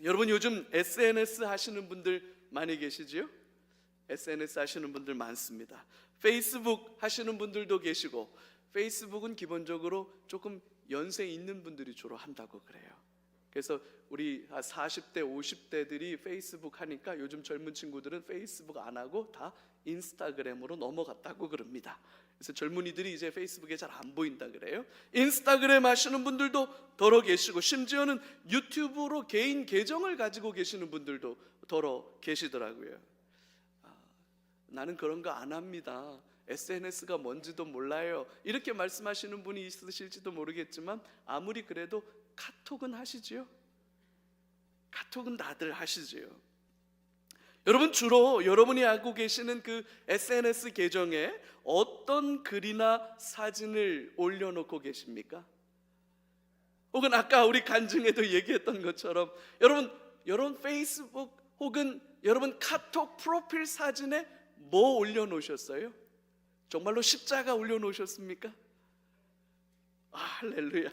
여러분 요즘 SNS 하시는 분들 많이 계시지요? SNS 하시는 분들 많습니다. 페이스북 하시는 분들도 계시고, 페이스북은 기본적으로 조금 연세 있는 분들이 주로 한다고 그래요. 그래서 우리 40대 50대들이 페이스북 하니까 요즘 젊은 친구들은 페이스북 안 하고 다 인스타그램으로 넘어갔다고 그럽니다. 그래서 젊은이들이 이제 페이스북에 잘 안 보인다 그래요. 인스타그램 하시는 분들도 더러 계시고, 심지어는 유튜브로 개인 계정을 가지고 계시는 분들도 더러 계시더라고요. 나는 그런 거 안 합니다. SNS가 뭔지도 몰라요. 이렇게 말씀하시는 분이 있으실지도 모르겠지만, 아무리 그래도 카톡은 하시지요. 카톡은 다들 하시지요. 여러분, 주로 여러분이 알고 계시는 그 SNS 계정에 어떤 글이나 사진을 올려놓고 계십니까? 혹은 아까 우리 간증에도 얘기했던 것처럼 여러분 페이스북 혹은 여러분 카톡 프로필 사진에 뭐 올려놓으셨어요? 정말로 십자가 올려놓으셨습니까? 할렐루야.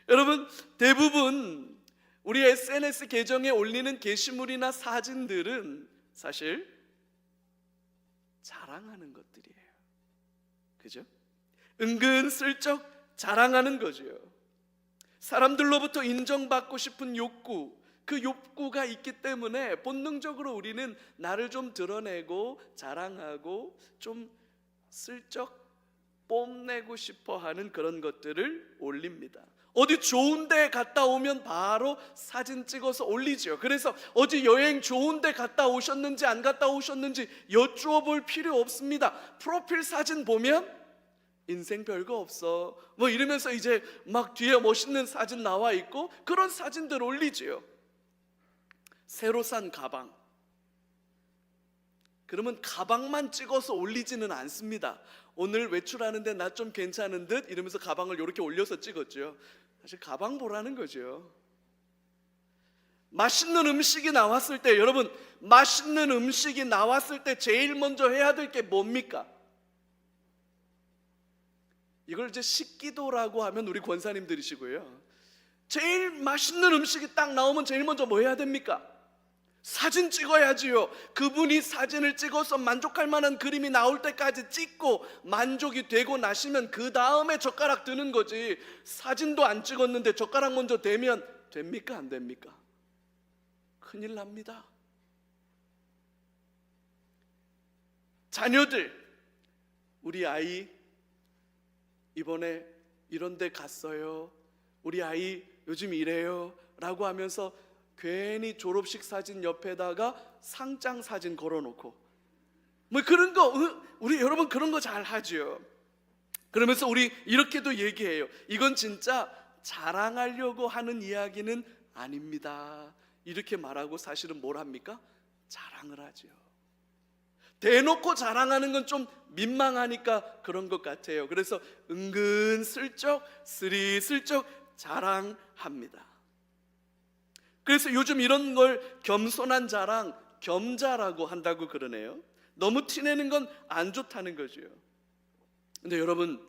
여러분, 대부분 우리 SNS 계정에 올리는 게시물이나 사진들은 사실 자랑하는 것들이에요. 그죠? 은근슬쩍 자랑하는 거죠. 사람들로부터 인정받고 싶은 욕구, 그 욕구가 있기 때문에 본능적으로 우리는 나를 좀 드러내고 자랑하고 좀 슬쩍 뽐내고 싶어 하는 그런 것들을 올립니다. 어디 좋은 데 갔다 오면 바로 사진 찍어서 올리죠. 그래서 어디 여행 좋은 데 갔다 오셨는지 안 갔다 오셨는지 여쭈어 볼 필요 없습니다. 프로필 사진 보면 인생 별거 없어 뭐 이러면서 이제 막 뒤에 멋있는 사진 나와 있고, 그런 사진들 올리지요. 새로 산 가방, 그러면 가방만 찍어서 올리지는 않습니다. 오늘 외출하는데 나 좀 괜찮은 듯 이러면서 가방을 이렇게 올려서 찍었죠. 사실 가방 보라는 거죠. 맛있는 음식이 나왔을 때, 여러분, 맛있는 음식이 나왔을 때 제일 먼저 해야 될 게 뭡니까? 이걸 이제 식기도라고 하면 우리 권사님들이시고요, 제일 맛있는 음식이 딱 나오면 제일 먼저 뭐 해야 됩니까? 사진 찍어야지요. 그분이 사진을 찍어서 만족할 만한 그림이 나올 때까지 찍고 만족이 되고 나시면 그 다음에 젓가락 드는 거지, 사진도 안 찍었는데 젓가락 먼저 대면 됩니까? 안 됩니까? 큰일 납니다. 자녀들, 우리 아이 이번에 이런 데 갔어요, 우리 아이 요즘 이래요 라고 하면서 괜히 졸업식 사진 옆에다가 상장 사진 걸어놓고 뭐 그런 거, 우리 여러분 그런 거 잘 하죠. 그러면서 우리 이렇게도 얘기해요. 이건 진짜 자랑하려고 하는 이야기는 아닙니다. 이렇게 말하고 사실은 뭘 합니까? 자랑을 하죠. 대놓고 자랑하는 건 좀 민망하니까 그런 것 같아요. 그래서 은근슬쩍 스리슬쩍 자랑합니다. 그래서 요즘 이런 걸 겸손한 자랑, 겸자라고 한다고 그러네요. 너무 티내는 건 안 좋다는 거죠. 근데 여러분,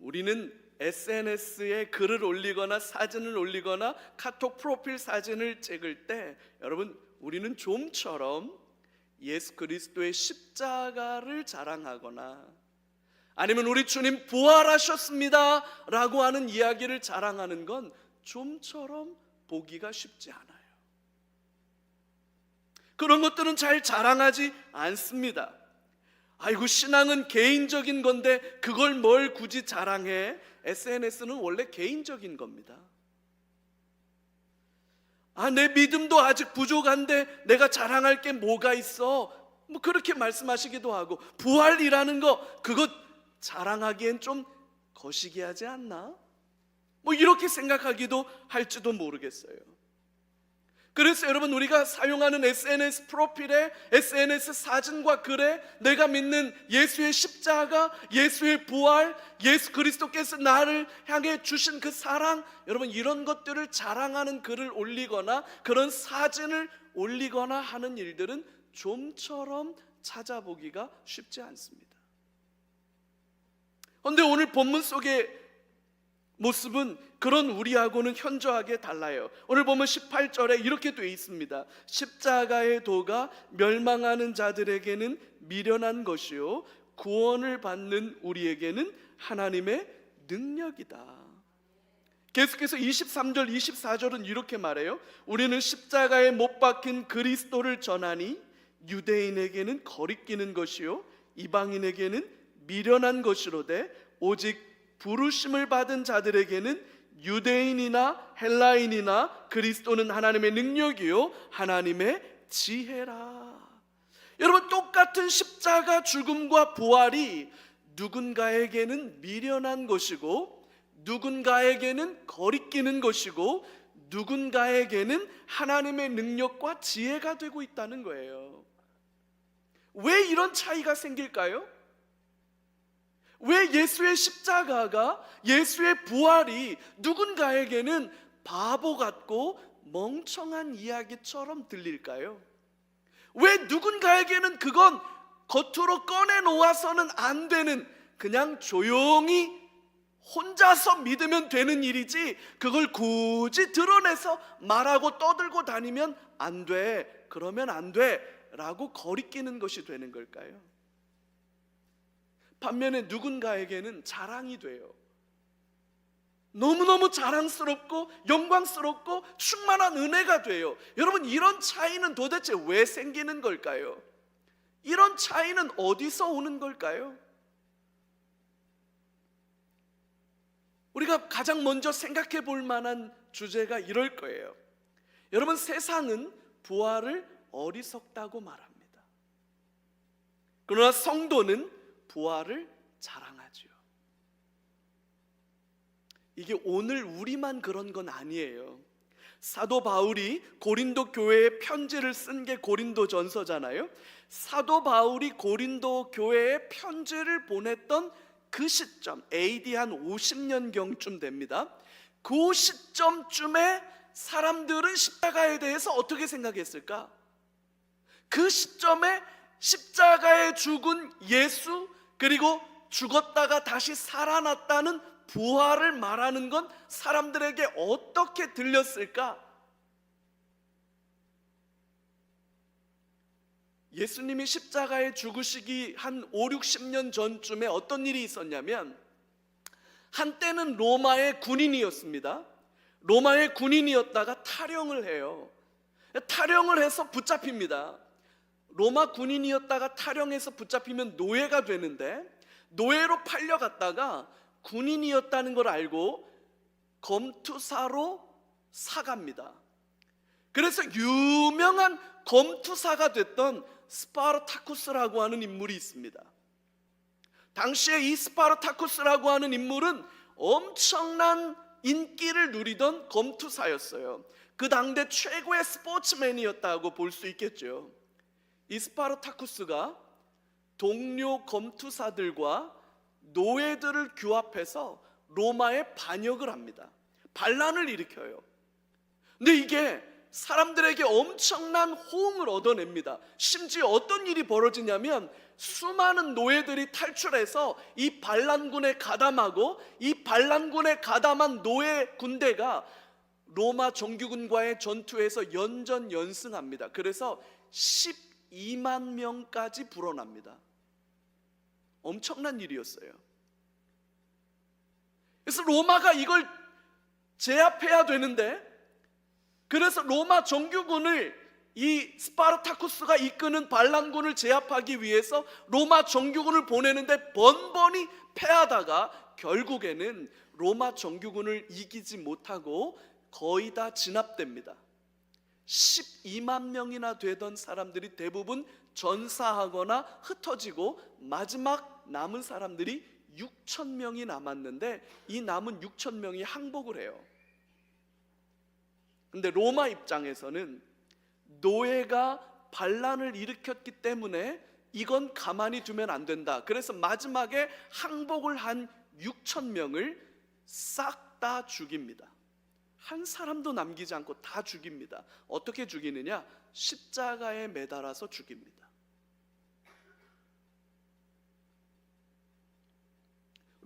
우리는 SNS에 글을 올리거나 사진을 올리거나 카톡 프로필 사진을 찍을 때, 여러분, 우리는 좀처럼 예수 그리스도의 십자가를 자랑하거나 아니면 우리 주님 부활하셨습니다 라고 하는 이야기를 자랑하는 건 좀처럼 보기가 쉽지 않아요. 그런 것들은 잘 자랑하지 않습니다. 아이고, 신앙은 개인적인 건데 그걸 뭘 굳이 자랑해? SNS는 원래 개인적인 겁니다. 내 믿음도 아직 부족한데 내가 자랑할 게 뭐가 있어? 뭐 그렇게 말씀하시기도 하고, 부활이라는 거 그거 자랑하기엔 좀 거시기하지 않나? 뭐 이렇게 생각하기도 할지도 모르겠어요. 그래서 여러분, 우리가 사용하는 SNS 프로필에 SNS 사진과 글에 내가 믿는 예수의 십자가, 예수의 부활, 예수 그리스도께서 나를 향해 주신 그 사랑, 여러분 이런 것들을 자랑하는 글을 올리거나 그런 사진을 올리거나 하는 일들은 좀처럼 찾아보기가 쉽지 않습니다. 그런데 오늘 본문 속에 모습은 그런 우리하고는 현저하게 달라요. 오늘 보면 18절에 이렇게 되어 있습니다. 십자가의 도가 멸망하는 자들에게는 미련한 것이요 구원을 받는 우리에게는 하나님의 능력이다. 계속해서 23절 24절은 이렇게 말해요. 우리는 십자가에 못 박힌 그리스도를 전하니 유대인에게는 거리끼는 것이요 이방인에게는 미련한 것이로되 오직 부르심을 받은 자들에게는 유대인이나 헬라인이나 그리스도는 하나님의 능력이요 하나님의 지혜라. 여러분, 똑같은 십자가 죽음과 부활이 누군가에게는 미련한 것이고 누군가에게는 거리끼는 것이고 누군가에게는 하나님의 능력과 지혜가 되고 있다는 거예요. 왜 이런 차이가 생길까요? 왜 예수의 십자가가, 예수의 부활이 누군가에게는 바보 같고 멍청한 이야기처럼 들릴까요? 왜 누군가에게는 그건 겉으로 꺼내놓아서는 안 되는, 그냥 조용히 혼자서 믿으면 되는 일이지 그걸 굳이 드러내서 말하고 떠들고 다니면 안 돼, 그러면 안 돼 라고 거리끼는 것이 되는 걸까요? 반면에 누군가에게는 자랑이 돼요. 너무너무 자랑스럽고 영광스럽고 충만한 은혜가 돼요. 여러분, 이런 차이는 도대체 왜 생기는 걸까요? 이런 차이는 어디서 오는 걸까요? 우리가 가장 먼저 생각해 볼 만한 주제가 이럴 거예요. 여러분, 세상은 부활을 어리석다고 말합니다. 그러나 성도는 부활을 자랑하죠. 이게 오늘 우리만 그런 건 아니에요. 사도 바울이 고린도 교회에 편지를 쓴 게 고린도전서잖아요. 사도 바울이 고린도 교회에 편지를 보냈던 그 시점, AD 한 50년경쯤 됩니다. 그 시점쯤에 사람들은 십자가에 대해서 어떻게 생각했을까? 그 시점에 십자가에 죽은 예수, 그리고 죽었다가 다시 살아났다는 부활을 말하는 건 사람들에게 어떻게 들렸을까? 예수님이 십자가에 죽으시기 한 5, 60년 전쯤에 어떤 일이 있었냐면, 한때는 로마의 군인이었습니다. 로마의 군인이었다가 탈영을 해요. 탈영을 해서 붙잡힙니다. 로마 군인이었다가 탈영해서 붙잡히면 노예가 되는데, 노예로 팔려갔다가 군인이었다는 걸 알고 검투사로 사갑니다. 그래서 유명한 검투사가 됐던 스파르타쿠스라고 하는 인물이 있습니다. 당시에 이 스파르타쿠스라고 하는 인물은 엄청난 인기를 누리던 검투사였어요. 그 당대 최고의 스포츠맨이었다고 볼 수 있겠죠. 이 스파르타쿠스가 동료 검투사들과 노예들을 규합해서 로마에 반역을 합니다. 반란을 일으켜요. 근데 이게 사람들에게 엄청난 호응을 얻어냅니다. 심지어 어떤 일이 벌어지냐면, 수많은 노예들이 탈출해서 이 반란군에 가담하고, 이 반란군에 가담한 노예 군대가 로마 정규군과의 전투에서 연전연승합니다. 그래서 12만 명까지 불어납니다. 엄청난 일이었어요. 그래서 로마가 이걸 제압해야 되는데, 그래서 로마 정규군을, 이 스파르타쿠스가 이끄는 반란군을 제압하기 위해서 로마 정규군을 보내는데 번번이 패하다가 결국에는 로마 정규군을 이기지 못하고 거의 다 진압됩니다. 12만 명이나 되던 사람들이 대부분 전사하거나 흩어지고 마지막 남은 사람들이 6천 명이 남았는데, 이 남은 6천 명이 항복을 해요. 근데 로마 입장에서는 노예가 반란을 일으켰기 때문에 이건 가만히 두면 안 된다. 그래서 마지막에 항복을 한 6천 명을 싹 다 죽입니다. 한 사람도 남기지 않고 다 죽입니다. 어떻게 죽이느냐? 십자가에 매달아서 죽입니다.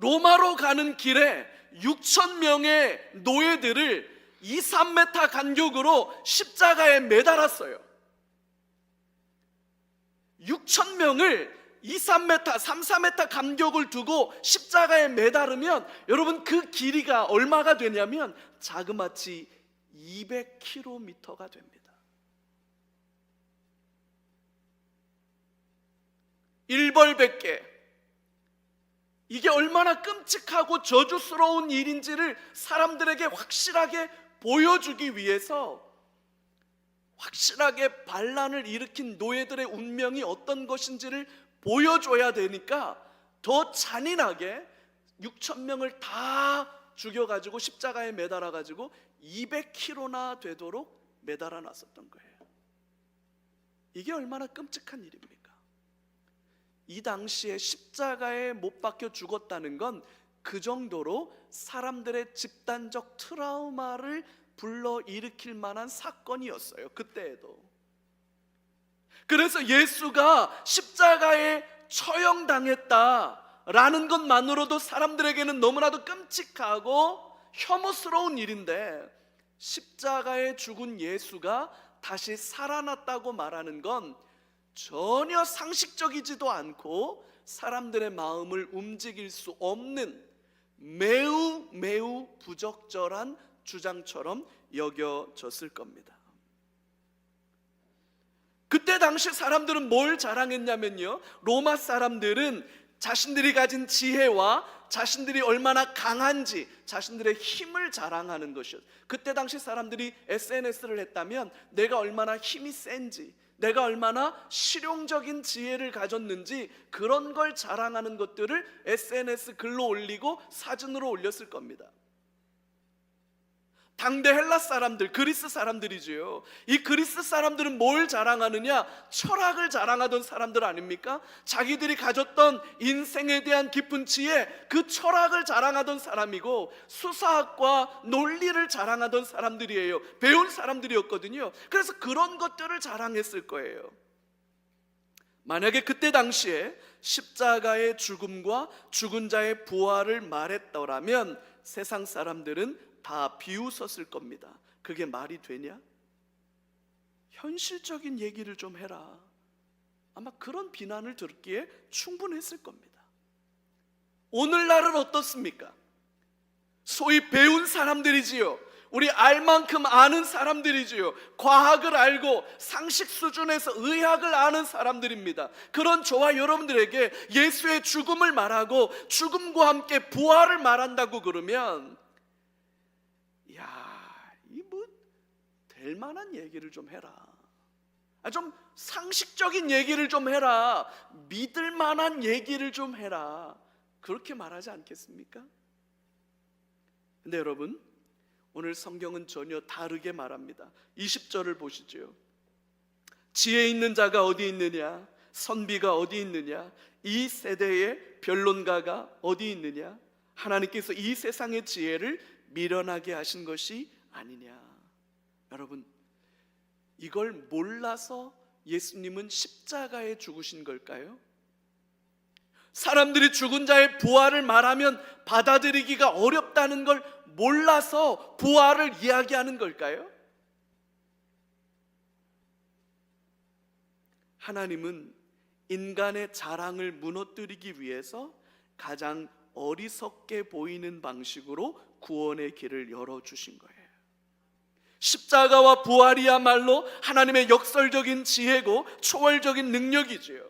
로마로 가는 길에 6천 명의 노예들을 2, 3m 간격으로 십자가에 매달았어요. 6천 명을 2, 3m, 3, 4m 간격을 두고 십자가에 매달으면 여러분 그 길이가 얼마가 되냐면 자그마치 200km가 됩니다. 일벌백계. 이게 얼마나 끔찍하고 저주스러운 일인지를 사람들에게 확실하게 보여주기 위해서 확실하게 반란을 일으킨 노예들의 운명이 어떤 것인지를 보여줘야 되니까 더 잔인하게 6천 명을 다 죽여가지고 십자가에 매달아가지고 200km나 되도록 매달아 놨었던 거예요. 이게 얼마나 끔찍한 일입니까? 이 당시에 십자가에 못 박혀 죽었다는 건 그 정도로 사람들의 집단적 트라우마를 불러일으킬 만한 사건이었어요. 그때에도. 그래서 예수가 십자가에 처형당했다라는 것만으로도 사람들에게는 너무나도 끔찍하고 혐오스러운 일인데, 십자가에 죽은 예수가 다시 살아났다고 말하는 건 전혀 상식적이지도 않고 사람들의 마음을 움직일 수 없는 매우 부적절한 주장처럼 여겨졌을 겁니다. 그때 당시 사람들은 뭘 자랑했냐면요, 로마 사람들은 자신들이 가진 지혜와 자신들이 얼마나 강한지, 자신들의 힘을 자랑하는 것이었어요. 그때 당시 사람들이 SNS를 했다면 내가 얼마나 힘이 센지, 내가 얼마나 실용적인 지혜를 가졌는지 그런 걸 자랑하는 것들을 SNS 글로 올리고 사진으로 올렸을 겁니다. 당대 헬라 사람들, 그리스 사람들이지요. 이 그리스 사람들은 뭘 자랑하느냐? 철학을 자랑하던 사람들 아닙니까? 자기들이 가졌던 인생에 대한 깊은 지혜, 그 철학을 자랑하던 사람이고 수사학과 논리를 자랑하던 사람들이에요. 배운 사람들이었거든요. 그래서 그런 것들을 자랑했을 거예요. 만약에 그때 당시에 십자가의 죽음과 죽은 자의 부활을 말했더라면 세상 사람들은 다 비웃었을 겁니다. 그게 말이 되냐? 현실적인 얘기를 좀 해라. 아마 그런 비난을 듣기에 충분했을 겁니다. 오늘날은 어떻습니까? 소위 배운 사람들이지요. 우리 알 만큼 아는 사람들이지요. 과학을 알고 상식 수준에서 의학을 아는 사람들입니다. 그런 저와 여러분들에게 예수의 죽음을 말하고 죽음과 함께 부활을 말한다고 그러면 될 만한 얘기를 좀 해라. 좀 상식적인 얘기를 좀 해라. 믿을 만한 얘기를 좀 해라. 그렇게 말하지 않겠습니까? 근데 여러분, 오늘 성경은 전혀 다르게 말합니다. 20절을 보시죠. 지혜 있는 자가 어디 있느냐? 선비가 어디 있느냐? 이 세대의 변론가가 어디 있느냐? 하나님께서 이 세상의 지혜를 미련하게 하신 것이 아니냐? 여러분, 이걸 몰라서 예수님은 십자가에 죽으신 걸까요? 사람들이 죽은 자의 부활을 말하면 받아들이기가 어렵다는 걸 몰라서 부활을 이야기하는 걸까요? 하나님은 인간의 자랑을 무너뜨리기 위해서 가장 어리석게 보이는 방식으로 구원의 길을 열어주신 거예요. 십자가와 부활이야말로 하나님의 역설적인 지혜고 초월적인 능력이지요.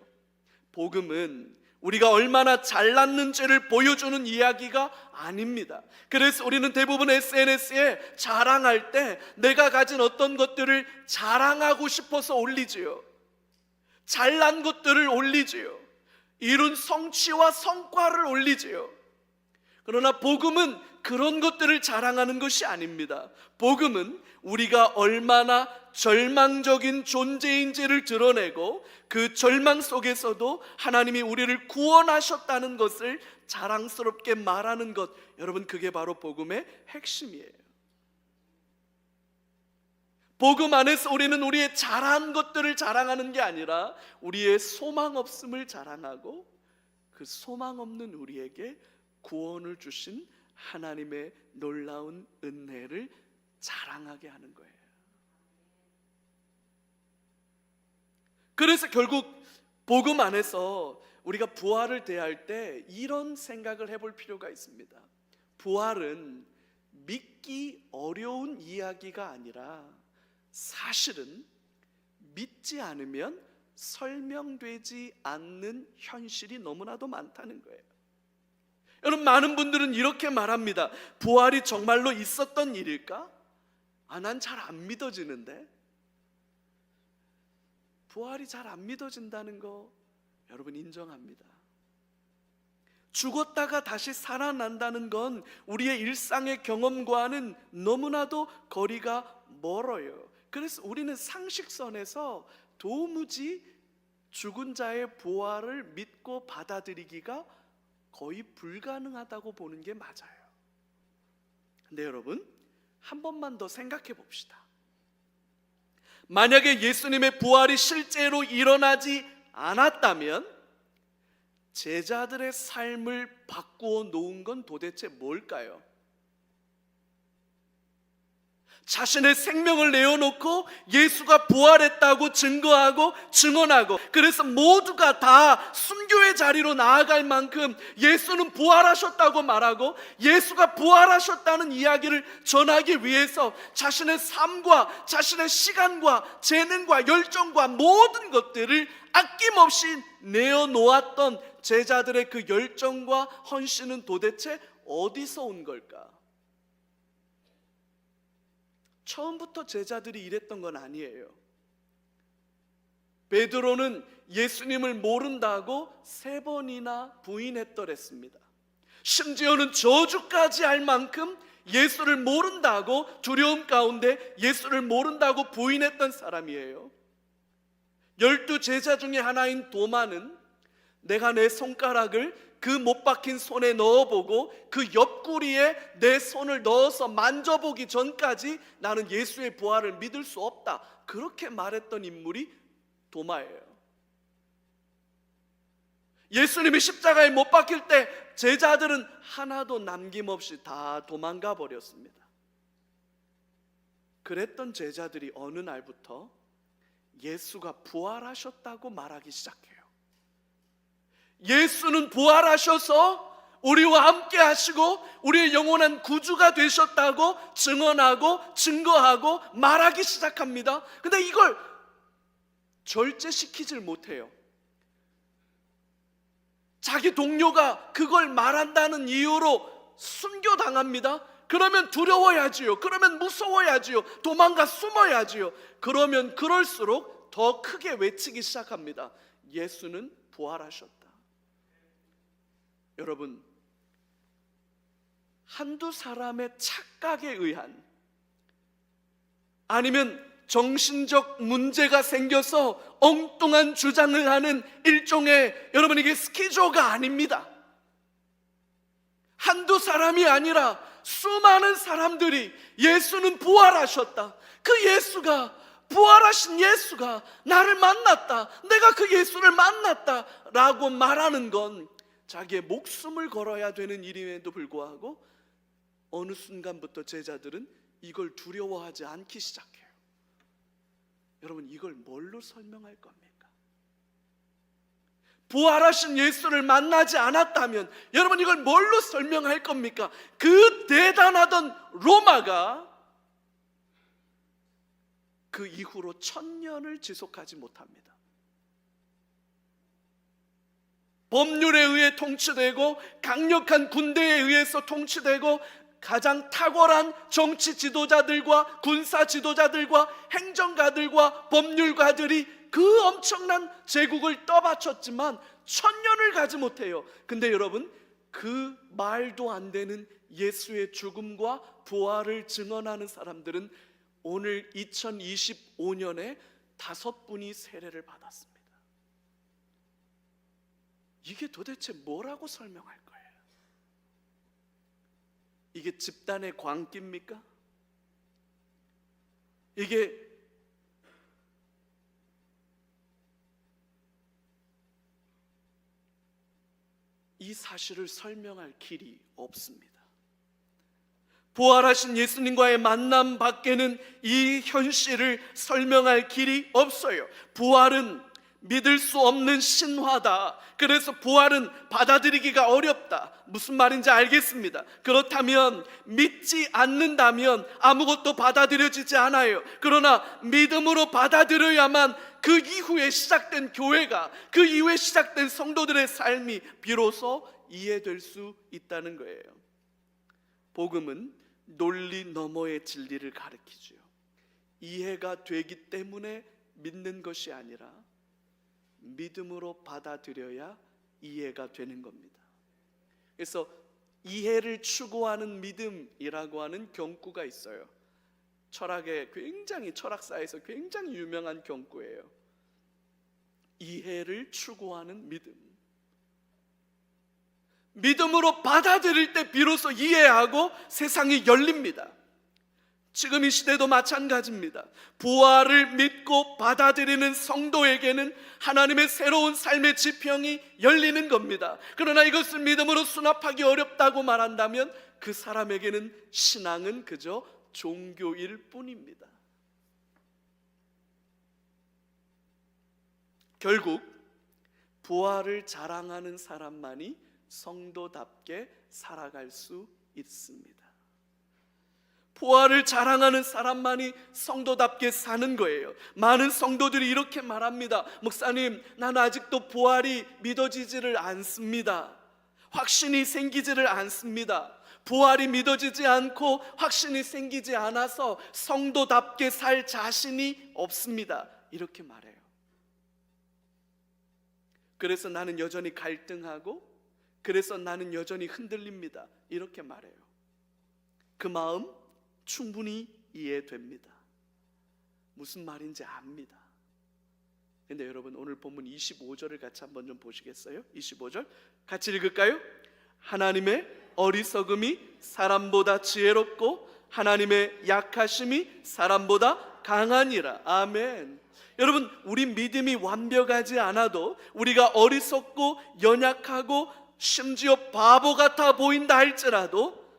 복음은 우리가 얼마나 잘났는지를 보여주는 이야기가 아닙니다. 그래서 우리는 대부분 SNS에 자랑할 때 내가 가진 어떤 것들을 자랑하고 싶어서 올리지요. 잘난 것들을 올리지요. 이룬 성취와 성과를 올리지요. 그러나 복음은 그런 것들을 자랑하는 것이 아닙니다. 복음은 우리가 얼마나 절망적인 존재인지를 드러내고 그 절망 속에서도 하나님이 우리를 구원하셨다는 것을 자랑스럽게 말하는 것, 여러분, 그게 바로 복음의 핵심이에요. 복음 안에서 우리는 우리의 잘한 것들을 자랑하는 게 아니라 우리의 소망 없음을 자랑하고 그 소망 없는 우리에게 구원을 주신 하나님의 놀라운 은혜를 자랑하게 하는 거예요. 그래서 결국 복음 안에서 우리가 부활을 대할 때 이런 생각을 해볼 필요가 있습니다. 부활은 믿기 어려운 이야기가 아니라 사실은 믿지 않으면 설명되지 않는 현실이 너무나도 많다는 거예요. 여러분, 많은 분들은 이렇게 말합니다. 부활이 정말로 있었던 일일까? 난 잘 안 믿어지는데. 부활이 잘 안 믿어진다는 거 여러분 인정합니다. 죽었다가 다시 살아난다는 건 우리의 일상의 경험과는 너무나도 거리가 멀어요. 그래서 우리는 상식선에서 도무지 죽은 자의 부활을 믿고 받아들이기가 거의 불가능하다고 보는 게 맞아요. 근데 여러분, 한 번만 더 생각해 봅시다. 만약에 예수님의 부활이 실제로 일어나지 않았다면 제자들의 삶을 바꾸어 놓은 건 도대체 뭘까요? 자신의 생명을 내어놓고 예수가 부활했다고 증거하고 증언하고, 그래서 모두가 다 순교의 자리로 나아갈 만큼 예수는 부활하셨다고 말하고 예수가 부활하셨다는 이야기를 전하기 위해서 자신의 삶과 자신의 시간과 재능과 열정과 모든 것들을 아낌없이 내어놓았던 제자들의 그 열정과 헌신은 도대체 어디서 온 걸까? 처음부터 제자들이 이랬던 건 아니에요. 베드로는 예수님을 모른다고 3번이나 부인했더랬습니다. 심지어는 저주까지 할 만큼 예수를 모른다고, 두려움 가운데 예수를 모른다고 부인했던 사람이에요. 12 제자 중에 하나인 도마는 내가 내 손가락을 그 못 박힌 손에 넣어보고 그 옆구리에 내 손을 넣어서 만져보기 전까지 나는 예수의 부활을 믿을 수 없다, 그렇게 말했던 인물이 도마예요. 예수님이 십자가에 못 박힐 때 제자들은 하나도 남김없이 다 도망가 버렸습니다. 그랬던 제자들이 어느 날부터 예수가 부활하셨다고 말하기 시작해요. 예수는 부활하셔서 우리와 함께 하시고 우리의 영원한 구주가 되셨다고 증언하고 증거하고 말하기 시작합니다. 근데 이걸 절제시키질 못해요. 자기 동료가 그걸 말한다는 이유로 순교당합니다. 그러면 두려워야지요. 그러면 무서워야지요. 도망가 숨어야지요. 그러면 그럴수록 더 크게 외치기 시작합니다. 예수는 부활하셨다. 여러분, 한두 사람의 착각에 의한, 아니면 정신적 문제가 생겨서 엉뚱한 주장을 하는 일종의, 여러분, 이게 스키조가 아닙니다. 한두 사람이 아니라 수많은 사람들이 예수는 부활하셨다, 그 예수가, 부활하신 예수가 나를 만났다, 내가 그 예수를 만났다 라고 말하는 건 자기의 목숨을 걸어야 되는 일임에도 불구하고 어느 순간부터 제자들은 이걸 두려워하지 않기 시작해요. 여러분, 이걸 뭘로 설명할 겁니까? 부활하신 예수를 만나지 않았다면 여러분, 이걸 뭘로 설명할 겁니까? 그 대단하던 로마가 그 이후로 1000년을 지속하지 못합니다. 법률에 의해 통치되고 강력한 군대에 의해서 통치되고 가장 탁월한 정치 지도자들과 군사 지도자들과 행정가들과 법률가들이 그 엄청난 제국을 떠받쳤지만 1000년을 가지 못해요. 근데 여러분, 그 말도 안 되는 예수의 죽음과 부활을 증언하는 사람들은 오늘 2025년에 5분이 세례를 받았습니다. 이게 도대체 뭐라고 설명할 거예요? 이게 집단의 광기입니까? 이게 이 사실을 설명할 길이 없습니다. 부활하신 예수님과의 만남 밖에는 이 현실을 설명할 길이 없어요. 부활은 믿을 수 없는 신화다. 그래서 부활은 받아들이기가 어렵다. 무슨 말인지 알겠습니다. 그렇다면 믿지 않는다면 아무것도 받아들여지지 않아요. 그러나 믿음으로 받아들여야만 그 이후에 시작된 교회가, 그 이후에 시작된 성도들의 삶이 비로소 이해될 수 있다는 거예요. 복음은 논리 너머의 진리를 가르치죠. 이해가 되기 때문에 믿는 것이 아니라 믿음으로 받아들여야 이해가 되는 겁니다. 그래서 이해를 추구하는 믿음이라고 하는 경구가 있어요. 철학사에서 굉장히 유명한 경구예요. 이해를 추구하는 믿음. 믿음으로 받아들일 때 비로소 이해하고 세상이 열립니다. 지금 이 시대도 마찬가지입니다. 부활을 믿고 받아들이는 성도에게는 하나님의 새로운 삶의 지평이 열리는 겁니다. 그러나 이것을 믿음으로 수납하기 어렵다고 말한다면 그 사람에게는 신앙은 그저 종교일 뿐입니다. 결국 부활을 자랑하는 사람만이 성도답게 살아갈 수 있습니다. 부활을 자랑하는 사람만이 성도답게 사는 거예요. 많은 성도들이 이렇게 말합니다. 목사님, 나는 아직도 부활이 믿어지지를 않습니다. 확신이 생기지를 않습니다. 부활이 믿어지지 않고 확신이 생기지 않아서 성도답게 살 자신이 없습니다. 이렇게 말해요. 그래서 나는 여전히 갈등하고, 그래서 나는 여전히 흔들립니다. 이렇게 말해요. 그 마음 충분히 이해됩니다. 무슨 말인지 압니다. 근데 여러분, 오늘 본문 25절을 같이 한번 좀 보시겠어요? 25절 같이 읽을까요? 하나님의 어리석음이 사람보다 지혜롭고 하나님의 약하심이 사람보다 강하니라. 아멘. 여러분, 우리 믿음이 완벽하지 않아도, 우리가 어리석고 연약하고 심지어 바보 같아 보인다 할지라도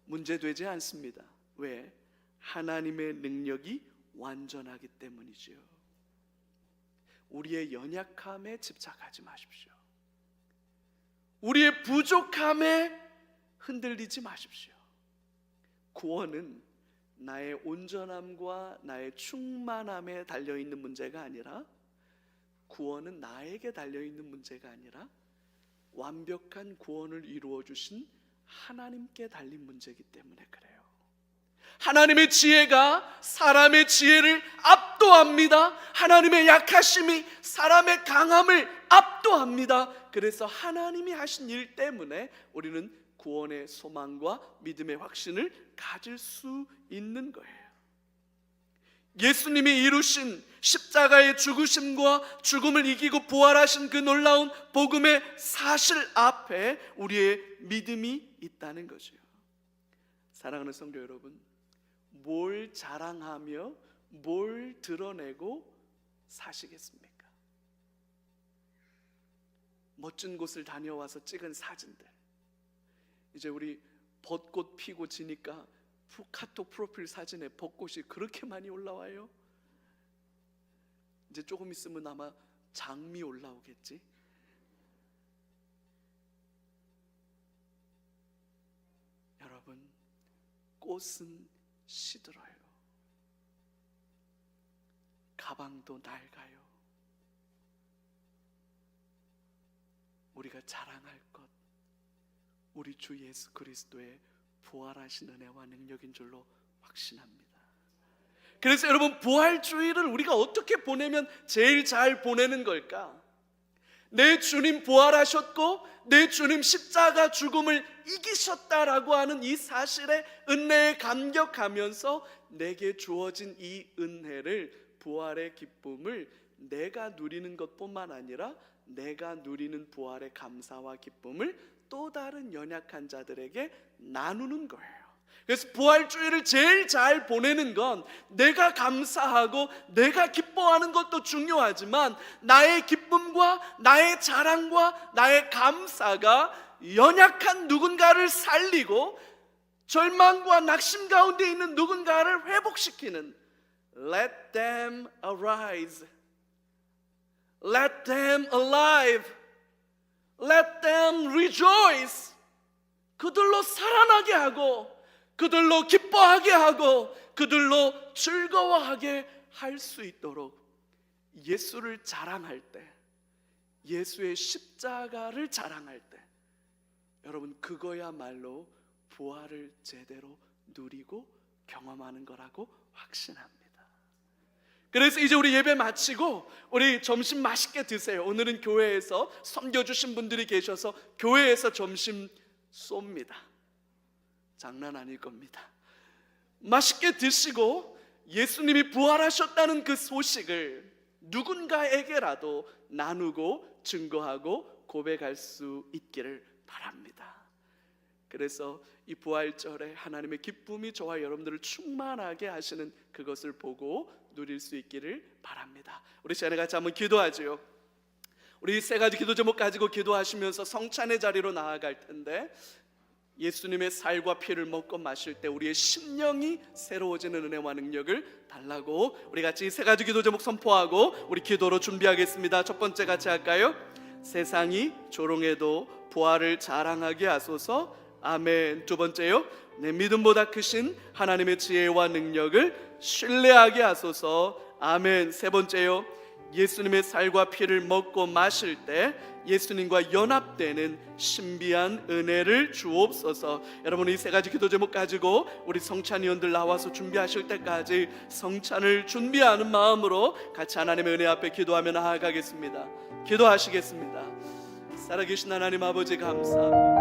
문제되지 않습니다. 왜? 하나님의 능력이 완전하기 때문이죠. 우리의 연약함에 집착하지 마십시오. 우리의 부족함에 흔들리지 마십시오. 구원은 나의 온전함과 나의 충만함에 달려있는 문제가 아니라, 구원은 나에게 달려있는 문제가 아니라 완벽한 구원을 이루어 주신 하나님께 달린 문제이기 때문에 그래요. 하나님의 지혜가 사람의 지혜를 압도합니다. 하나님의 약하심이 사람의 강함을 압도합니다. 그래서 하나님이 하신 일 때문에 우리는 구원의 소망과 믿음의 확신을 가질 수 있는 거예요. 예수님이 이루신 십자가의 죽으심과 죽음을 이기고 부활하신 그 놀라운 복음의 사실 앞에 우리의 믿음이 있다는 거죠. 사랑하는 성도 여러분, 뭘 자랑하며 뭘 드러내고 사시겠습니까? 멋진 곳을 다녀와서 찍은 사진들, 이제 우리 벚꽃 피고 지니까 카톡 프로필 사진에 벚꽃이 그렇게 많이 올라와요. 이제 조금 있으면 아마 장미 올라오겠지. 여러분, 꽃은 시들어요. 가방도 낡아요. 우리가 자랑할 것, 우리 주 예수 그리스도의 부활하신 은혜와 능력인 줄로 확신합니다. 그래서 여러분, 부활주의를 우리가 어떻게 보내면 제일 잘 보내는 걸까? 내 주님 부활하셨고 내 주님 십자가 죽음을 이기셨다라고 하는 이 사실에 은혜에 감격하면서 내게 주어진 이 은혜를, 부활의 기쁨을 내가 누리는 것뿐만 아니라 내가 누리는 부활의 감사와 기쁨을 또 다른 연약한 자들에게 나누는 거예요. 그래서 부활주의를 제일 잘 보내는 건 내가 감사하고 내가 기뻐하는 것도 중요하지만 나의 기쁨과 나의 자랑과 나의 감사가 연약한 누군가를 살리고 절망과 낙심 가운데 있는 누군가를 회복시키는 Let them arise, Let them alive, Let them rejoice. 그들로 살아나게 하고 그들로 기뻐하게 하고 그들로 즐거워하게 할 수 있도록 예수를 자랑할 때, 예수의 십자가를 자랑할 때, 여러분 그거야말로 부활을 제대로 누리고 경험하는 거라고 확신합니다. 그래서 이제 우리 예배 마치고 우리 점심 맛있게 드세요. 오늘은 교회에서 섬겨주신 분들이 계셔서 교회에서 점심 쏩니다. 장난 아닐 겁니다. 맛있게 드시고 예수님이 부활하셨다는 그 소식을 누군가에게라도 나누고 증거하고 고백할 수 있기를 바랍니다. 그래서 이 부활절에 하나님의 기쁨이 저와 여러분들을 충만하게 하시는 그것을 보고 누릴 수 있기를 바랍니다. 우리 시간에 같이 한번 기도하죠. 우리 세 가지 기도 제목 가지고 기도하시면서 성찬의 자리로 나아갈 텐데, 예수님의 살과 피를 먹고 마실 때 우리의 심령이 새로워지는 은혜와 능력을 달라고 우리 같이 세 가지 기도 제목 선포하고 우리 기도로 준비하겠습니다. 첫 번째 같이 할까요? 세상이 조롱해도 부활을 자랑하게 하소서. 아멘. 두 번째요, 내 믿음보다 크신 하나님의 지혜와 능력을 신뢰하게 하소서. 아멘. 세 번째요, 예수님의 살과 피를 먹고 마실 때 예수님과 연합되는 신비한 은혜를 주옵소서. 여러분 이 세 가지 기도 제목 가지고 우리 성찬위원들 나와서 준비하실 때까지 성찬을 준비하는 마음으로 같이 하나님의 은혜 앞에 기도하며 나아가겠습니다. 기도하시겠습니다. 살아계신 하나님 아버지 감사합니다.